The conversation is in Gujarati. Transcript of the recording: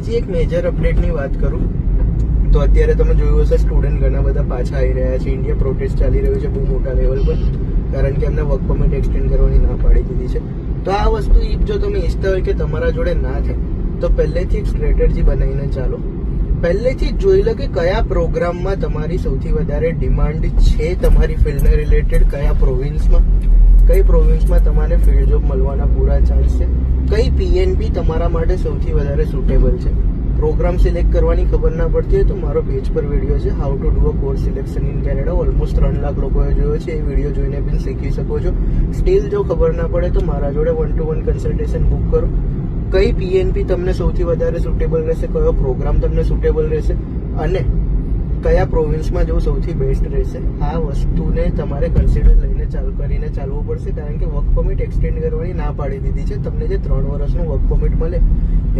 બીજી એક મેજર અપડેટની વાત કરું તો અત્યારે તમે જોયું હશે સ્ટુડન્ટ ઘણા બધા પાછા આવી રહ્યા છે. ઇન્ડિયા પ્રોટેસ્ટ ચાલી રહ્યું છે બહુ મોટા લેવલ પર, કારણ કે એમને વર્ક પરમિટ એક્સટેન્ડ કરવાની ના પાડી દીધી છે. તો આ વસ્તુ જો તમે ઈચ્છતા હોય કે તમારા જોડે ના થાય તો પહેલેથી એક સ્ટ્રેટેજી બનાવીને ચાલો. પહેલેથી જ જોઈ લો કે કયા પ્રોગ્રામમાં તમારી સૌથી વધારે ડિમાન્ડ છે તમારી ફિલ્ડને રિલેટેડ, કઈ પ્રોવિન્સમાં તમારે ફિલ્ડ જોબ મળવાના પૂરા ચાન્સ છે, કઈ PNP તમારા માટે સૌથી વધારે સુટેબલ છે. પ્રોગ્રામ સિલેક્ટ કરવાની ખબર ના પડતી હોય તો મારો પેજ પર વિડીયો છે how to do a course selection in Canada. Almost 3 lakh લોકોએ જોયો છે. એ વિડીયો જોઈને પણ શીખી શકો છો. સ્ટીલ જો ખબર ના પડે તો મારા જોડે 1-to-1 કન્સલ્ટેશન બુક કરો. કઈ PNP તમને સૌથી વધારે સુટેબલ રહેશે, કયો પ્રોગ્રામ તમને સુટેબલ રહેશે અને કયા પ્રોવિન્સમાં જવું સૌથી બેસ્ટ રહેશે, આ વસ્તુને તમારે કન્સિડર લઈને કરીને ચાલવું પડશે. કારણ કે વર્ક પરમિટ એક્સટેન્ડ કરવાની ના પાડી દીધી છે. તમને જે 3 વર્ષનું વર્ક પરમિટ મળે